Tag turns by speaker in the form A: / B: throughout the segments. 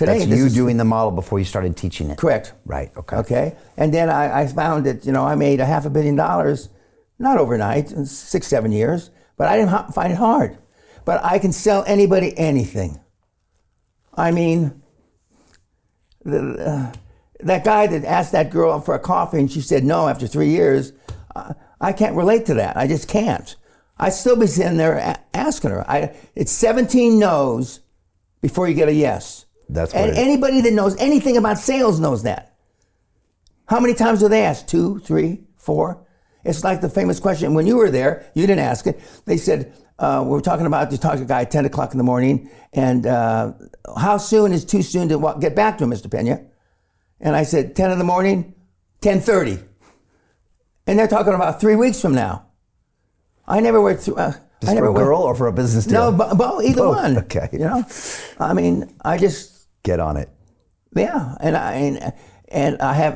A: Today,
B: that's you doing the model before you started teaching it.
A: Correct.
B: Right. Okay.
A: Okay. And then I found that I made $500 million, not overnight, in 6-7 years, but I didn't find it hard. But I can sell anybody anything. I mean, that guy that asked that girl for a coffee and she said no after 3 years, I can't relate to that. I just can't. I'd still be sitting there asking her. It's 17 no's before you get a yes.
B: That's what
A: and anybody that knows anything about sales knows that. How many times do they ask? 2, 3, 4? It's like the famous question. When you were there, you didn't ask it. They said, we were talking about, you talked to a guy at 10 o'clock in the morning, and how soon is too soon to get back to him, Mr. Pena? And I said, 10 in the morning, 10:30. And they're talking about 3 weeks from now. I never went through...
B: Just for a girl or for a business deal?
A: No, either one.
B: Okay.
A: I mean, I just...
B: Get on it.
A: Yeah, and I have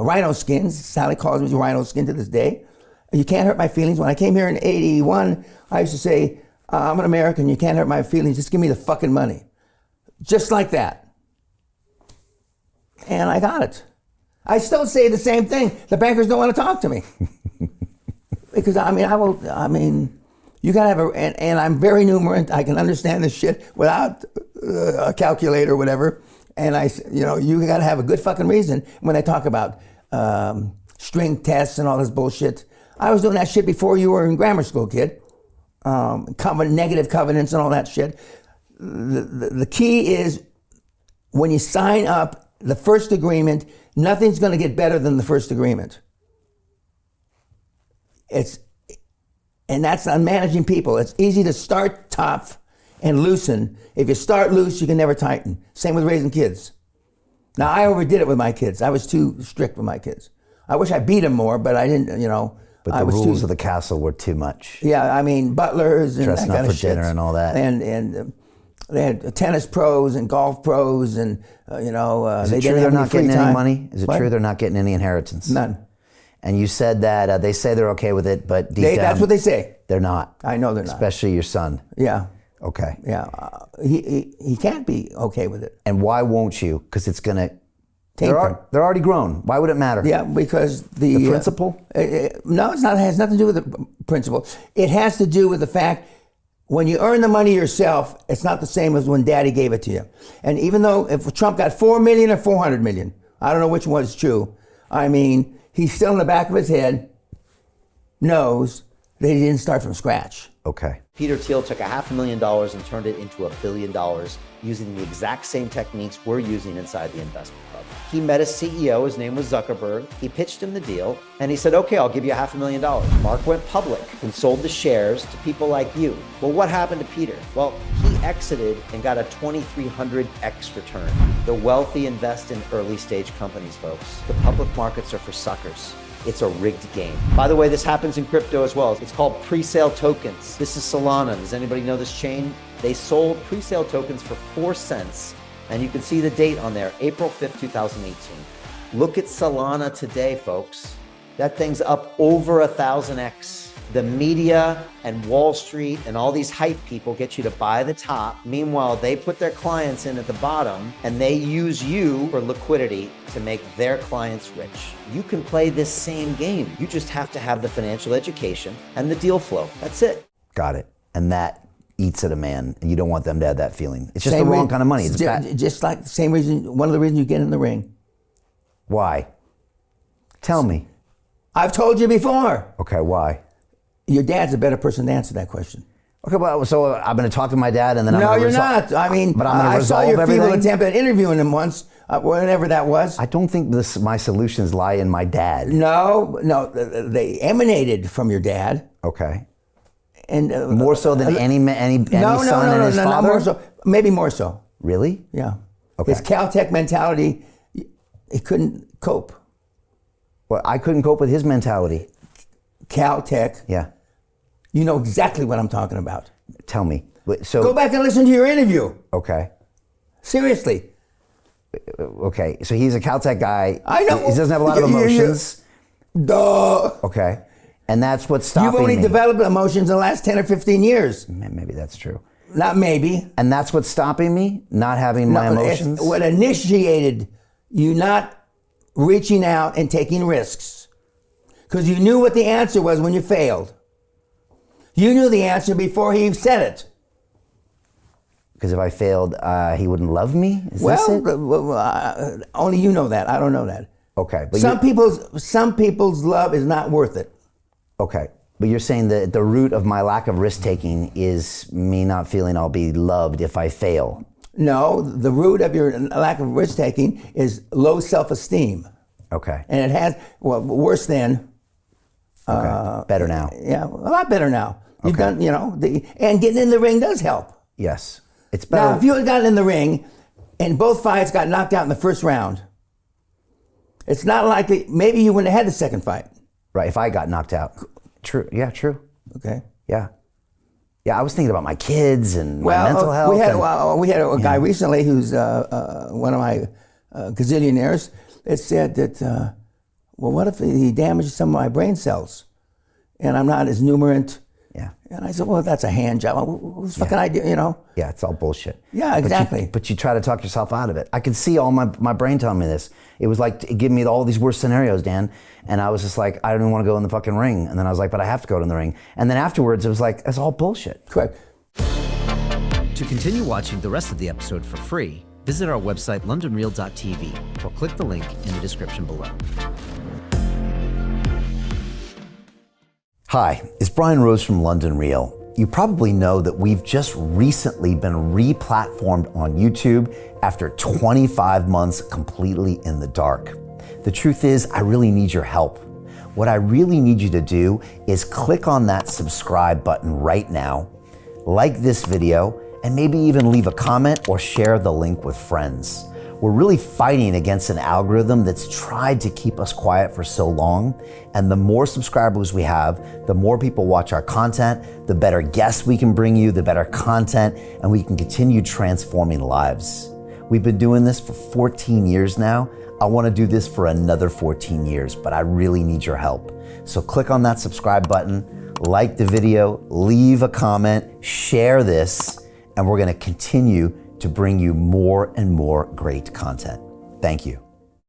A: rhino skins. Sally calls me rhino skin to this day. You can't hurt my feelings. When I came here in 81, I used to say, I'm an American, you can't hurt my feelings, just give me the fucking money. Just like that. And I got it. I still say the same thing. The bankers don't want to talk to me. Because you gotta have and I'm very numerate. I can understand this shit without a calculator or whatever. And you gotta have a good fucking reason when they talk about string tests and all this bullshit. I was doing that shit before you were in grammar school, kid. Negative covenants and all that shit. The key is when you sign up the first agreement, nothing's gonna get better than the first agreement. And that's on managing people. It's easy to start tough and loosen. If you start loose, you can never tighten. Same with raising kids. Now, I overdid it with my kids. I was too strict with my kids. I wish I beat them more, but I didn't,
B: But the rules of the castle were too much.
A: Yeah, I mean, butlers and
B: dressing
A: that kind
B: up
A: of
B: for
A: shit.
B: dinner and all that.
A: And they had tennis pros and golf pros and,
B: Is
A: they
B: it true
A: didn't
B: they're
A: have
B: not
A: any
B: getting
A: free
B: any
A: time.
B: money? Is it
A: What?
B: true they're not getting any inheritance?
A: None.
B: And you said that they say they're okay with it, but deep down,
A: That's what they say.
B: they're not.
A: I know they're not.
B: Especially your son.
A: Yeah.
B: Okay.
A: Yeah. He can't be okay with it.
B: And why won't you? Because it's going to... They're already grown. Why would it matter?
A: Yeah, because
B: the principle?
A: No, it's not. It has nothing to do with the principle. It has to do with the fact when you earn the money yourself, it's not the same as when Daddy gave it to you. And even though if Trump got 4 million or 400 million, I don't know which one is true. I mean, he's still in the back of his head knows that he didn't start from scratch.
B: Okay.
C: Peter Thiel took $500,000 and turned it into $1 billion using the exact same techniques we're using inside the investment club. He met a CEO, his name was Zuckerberg. He pitched him the deal and he said, okay, I'll give you $500,000. Mark went public and sold the shares to people like you. Well, what happened to Peter? Well, he exited and got a 2,300x return. The wealthy invest in early stage companies, folks. The public markets are for suckers. It's a rigged game. By the way, this happens in crypto as well. It's called pre-sale tokens. This is Solana. Does anybody know this chain? They sold pre-sale tokens for 4 cents. And you can see the date on there, April 5th, 2018. Look at Solana today, folks. That thing's up over 1,000x. The media and Wall Street and all these hype people get you to buy the top. Meanwhile, they put their clients in at the bottom and they use you for liquidity to make their clients rich. You can play this same game. You just have to have the financial education and the deal flow. That's it.
B: Got it. And that eats at a man. And you don't want them to have that feeling. It's just the wrong kind of money. It's
A: just like the same reason, one of the reasons you get in the ring.
B: Why? Tell me.
A: I've told you before.
B: Okay, why?
A: Your dad's a better person to answer that question.
B: Okay, well, so I'm going to talk to my dad and then I'm
A: no,
B: going to
A: you're not. I mean,
B: but I'm going to resolve
A: I saw your
B: everything.
A: feeble attempt at interviewing him once, whenever that was.
B: I don't think my solutions lie in my dad.
A: No, they emanated from your dad.
B: Okay.
A: And
B: more so than any son and his father?
A: Not more so. Maybe more so.
B: Really?
A: Yeah.
B: Okay.
A: His Caltech mentality, he couldn't cope.
B: Well, I couldn't cope with his mentality.
A: Caltech.
B: Yeah.
A: You know exactly what I'm talking about.
B: Tell me. So
A: go back and listen to your interview.
B: Okay.
A: Seriously.
B: Okay. So he's a Caltech guy.
A: I know.
B: He doesn't have a lot of emotions.
A: Duh.
B: Okay. And that's what's stopping
A: You've only
B: me.
A: developed emotions in the last 10 or 15 years.
B: Maybe that's true.
A: Not maybe.
B: And that's what's stopping me, not having my emotions?
A: What initiated you not reaching out and taking risks? Because you knew what the answer was when you failed. You knew the answer before he said it.
B: Because if I failed, he wouldn't love me? Is this it?
A: Only you know that. I don't know that.
B: Okay. But
A: some people's love is not worth it.
B: Okay. But you're saying that the root of my lack of risk-taking is me not feeling I'll be loved if I fail.
A: No, the root of your lack of risk-taking is low self-esteem.
B: Okay.
A: And it has, worse than.
B: Okay. Better now.
A: Yeah, a lot better now. You've done, and getting in the ring does help.
B: Yes. It's better.
A: Now, if you had gotten in the ring and both fights got knocked out in the first round, it's not likely, maybe you wouldn't have had the second fight.
B: Right, if I got knocked out. True. Yeah, true.
A: Okay.
B: Yeah. Yeah, I was thinking about my kids and my mental health.
A: We had a guy recently who's one of my gazillionaires that said that, what if he damages some of my brain cells and I'm not as numerant?
B: Yeah.
A: And I said, well, that's a hand job. Who's fucking idea,
B: Yeah, it's all bullshit.
A: Yeah, exactly.
B: But you try to talk yourself out of it. I could see all my brain telling me this. It was like, it gave me all these worst scenarios, Dan. And I was just like, I don't even want to go in the fucking ring. And then I was like, but I have to go in the ring. And then afterwards, it was like, that's all bullshit.
A: Correct.
D: To continue watching the rest of the episode for free, visit our website, londonreal.tv, or click the link in the description below.
B: Hi, it's Brian Rose from London Real. You probably know that we've just recently been re-platformed on YouTube after 25 months completely in the dark. The truth is, I really need your help. What I really need you to do is click on that subscribe button right now, like this video, and maybe even leave a comment or share the link with friends. We're really fighting against an algorithm that's tried to keep us quiet for so long. And the more subscribers we have, the more people watch our content, the better guests we can bring you, the better content, and we can continue transforming lives. We've been doing this for 14 years now. I want to do this for another 14 years, but I really need your help. So click on that subscribe button, like the video, leave a comment, share this, and we're going to continue to bring you more and more great content. Thank you.